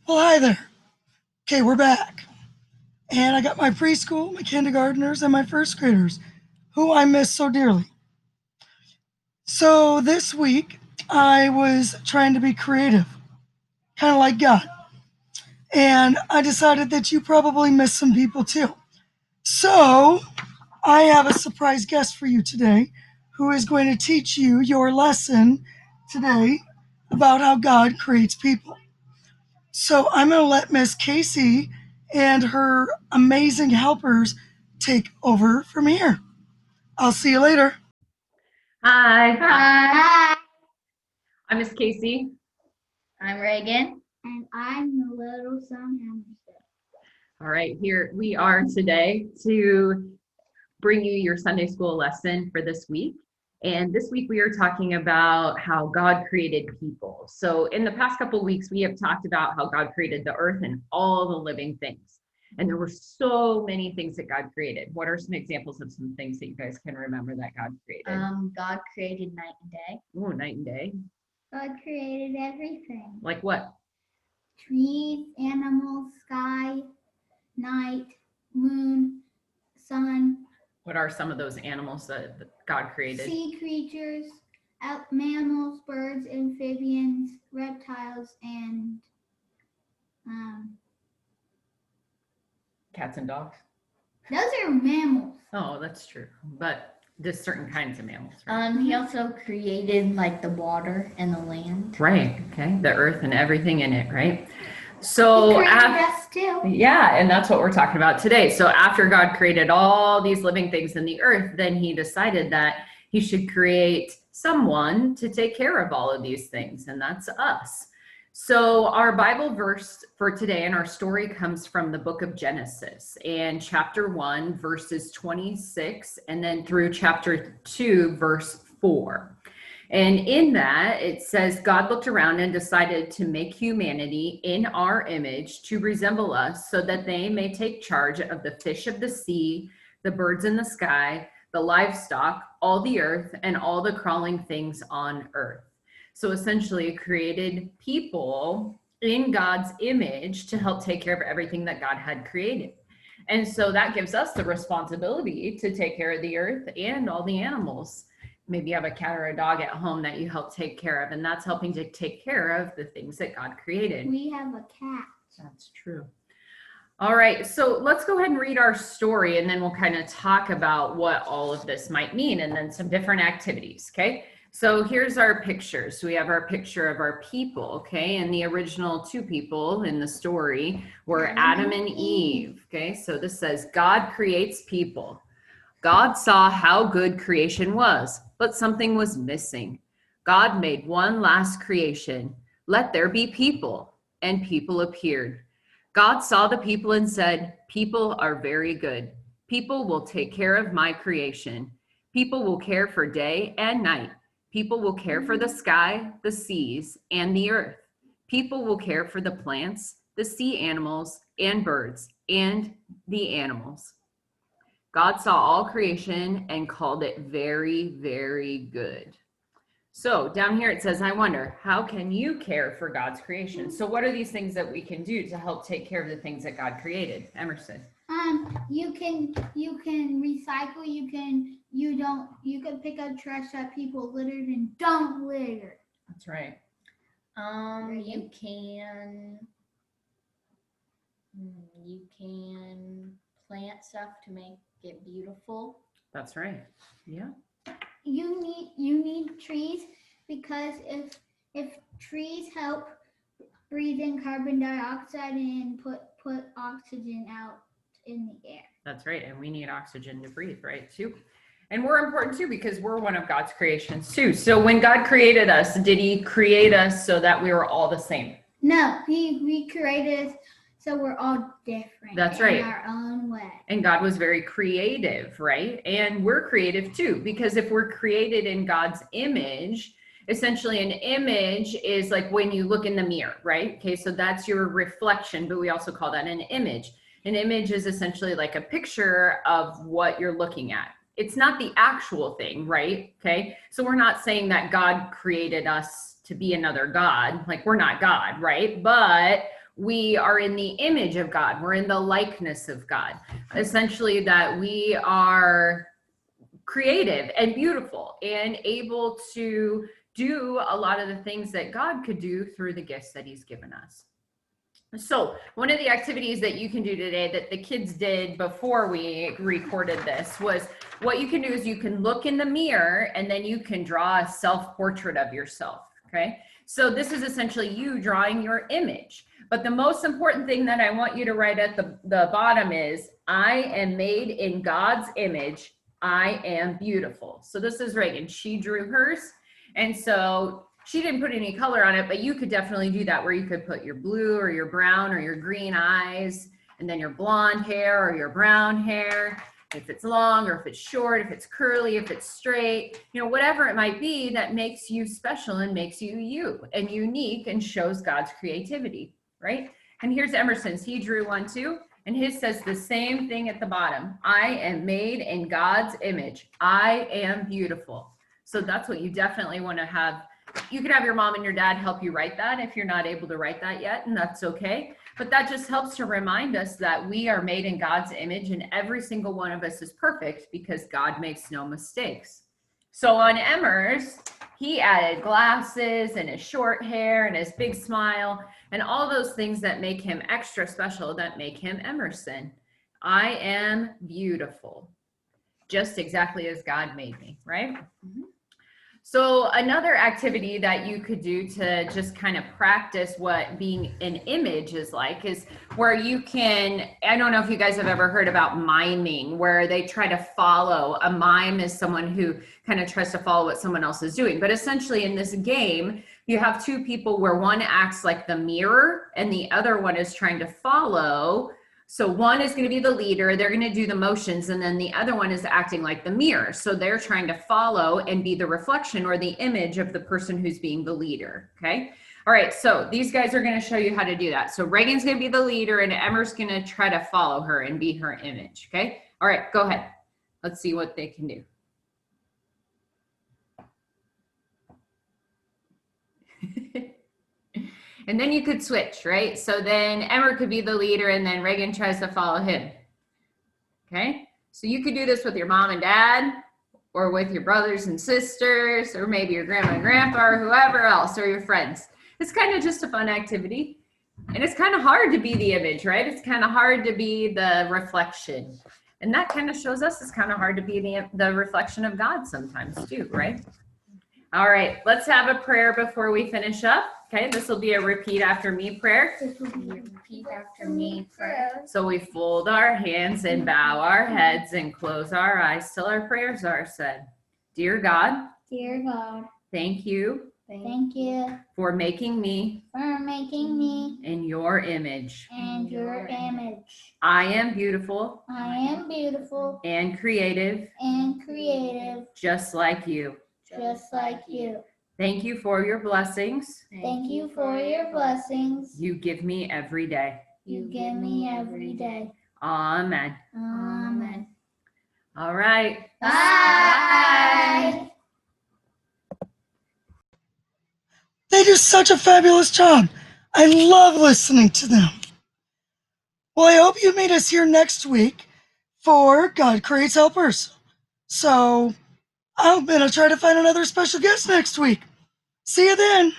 Well, hi there. Okay, we're back. And I got my preschool, my kindergartners, and my first graders, who I miss so dearly. So this week, I was trying to be creative, kind of like God. And I decided that you probably miss some people too. So I have a surprise guest for you today who is going to teach you your lesson today about how God creates people. So I'm going to let Miss Casey and her amazing helpers take over from here. I'll see you later. Hi. Hi. I'm Miss Casey. I'm Reagan. And I'm the little son Hammerstead. All right, here we are today to bring you your Sunday school lesson for this week. And this week we are talking about how God created people. So in the past couple of weeks, we have talked about how God created the earth and all the living things. And there were so many things that God created. What are some examples of some things that you guys can remember that God created? God created night and day. Oh, night and day. God created everything. Like what? Trees, animals, sky, night, moon, sun. What are some of those animals that God created? Sea creatures, mammals, birds, amphibians, reptiles, and Cats and dogs? those are mammals. Oh, that's true. But just certain kinds of mammals, right? He also created like the water and the land. Right. Okay. The earth and everything in it, right? So He created us too. yeah, and that's what we're talking about today. So after God created all these living things in the earth, then he decided that he should create someone to take care of all of these things, and that's us. So our Bible verse for today and our story comes from the book of Genesis and chapter 1, verses 26, and then through chapter 2, verse 4. And in that, it says, God looked around and decided to make humanity in our image to resemble us so that they may take charge of the fish of the sea, the birds in the sky, the livestock, all the earth, and all the crawling things on earth. So essentially, it created people in God's image to help take care of everything that God had created. And so that gives us the responsibility to take care of the earth and all the animals. Maybe you have a cat or a dog at home that you help take care of, and that's helping to take care of the things that God created. We have a cat. That's true. All right, so let's go ahead and read our story, and then we'll kind of talk about what all of this might mean, and then some different activities, okay? So here's our pictures. We have our picture of our people, okay? And the original two people in the story were Adam and Eve, okay? So this says, God creates people. God saw how good creation was, but something was missing. God made one last creation. Let there be people. And people appeared. God saw the people and said, people are very good. People will take care of my creation. People will care for day and night. People will care for the sky, the seas, and the earth. People will care for the plants, the sea animals, and birds, and the animals. God saw all creation and called it very, very good. So down here it says, I wonder, how can you care for God's creation? So what are these things that we can do to help take care of the things that God created? Emerson. You can recycle, you can pick up trash that people littered and don't litter. That's right. You can plant stuff to make it beautiful. That's right. Yeah. You need trees because if trees help breathe in carbon dioxide and put oxygen out in the air. That's right. And we need oxygen to breathe, right, too. And we're important too because we're one of God's creations too. So when God created us, did he create us so that we were all the same? No, he created us so we're all different. That's right. In our own way. And God was very creative, right? And we're creative too, because if we're created in God's image, essentially an image is like when you look in the mirror, right? Okay, so that's your reflection, but we also call that an image. An image is essentially like a picture of what you're looking at. It's not the actual thing, right? Okay, so we're not saying that God created us to be another God, like we're not God, right? But we are in the image of God. We're in the likeness of God. Essentially, that we are creative and beautiful and able to do a lot of the things that God could do through the gifts that he's given us. So one of the activities that you can do today that the kids did before we recorded this was, what you can do is you can look in the mirror and then you can draw a self-portrait of yourself, okay? So this is essentially you drawing your image. But the most important thing that I want you to write at the bottom is, I am made in God's image. I am beautiful. So this is Reagan. She drew hers. And so she didn't put any color on it, but you could definitely do that, where you could put your blue or your brown or your green eyes, and then your blonde hair or your brown hair, if it's long or if it's short, if it's curly, if it's straight, you know, whatever it might be that makes you special and makes you you and unique and shows God's creativity, right? And here's Emerson's. He drew one too, and his says the same thing at the bottom. I am made in God's image. I am beautiful. So that's what you definitely want to have. You can have your mom and your dad help you write that if you're not able to write that yet, and that's okay. But that just helps to remind us that we are made in God's image, and every single one of us is perfect because God makes no mistakes. So on Emmer's, he added glasses and his short hair and his big smile and all those things that make him extra special, that make him Emerson. I am beautiful, just exactly as God made me, right? Mm-hmm. So another activity that you could do to just kind of practice what being an image is like is where you can, I don't know if you guys have ever heard about miming, where they try to follow. A mime is someone who kind of tries to follow what someone else is doing. But essentially in this game, you have two people where one acts like the mirror and the other one is trying to follow. So one is going to be the leader, they're going to do the motions, and then the other one is acting like the mirror. So they're trying to follow and be the reflection or the image of the person who's being the leader, okay? All right, so these guys are going to show you how to do that. So Reagan's going to be the leader and Emmer's going to try to follow her and be her image, okay? All right, go ahead. Let's see what they can do. And then you could switch, right? So then Emmer could be the leader and then Reagan tries to follow him. Okay, so you could do this with your mom and dad, or with your brothers and sisters, or maybe your grandma and grandpa, or whoever else, or your friends. It's kind of just a fun activity. And it's kind of hard to be the image, right? It's kind of hard to be the reflection. And that kind of shows us it's kind of hard to be the reflection of God sometimes too, right? All right, let's have a prayer before we finish up. Okay, this will be a repeat after me prayer. This will be a repeat after me prayer. So we fold our hands and bow our heads and close our eyes till our prayers are said. Dear God, Dear God, thank you thank you for making me for making me in your image. and your image. I am beautiful I am beautiful and creative, and creative, just like you. just like you. Thank you for your blessings Thank you for your blessings you give me every day. you give me every day. Amen. Amen. All right. Bye. They do such a fabulous job. I love listening to them. Well, I hope you meet us here next week for God Creates Helpers. So I'm going to try to find another special guest next week. See you then.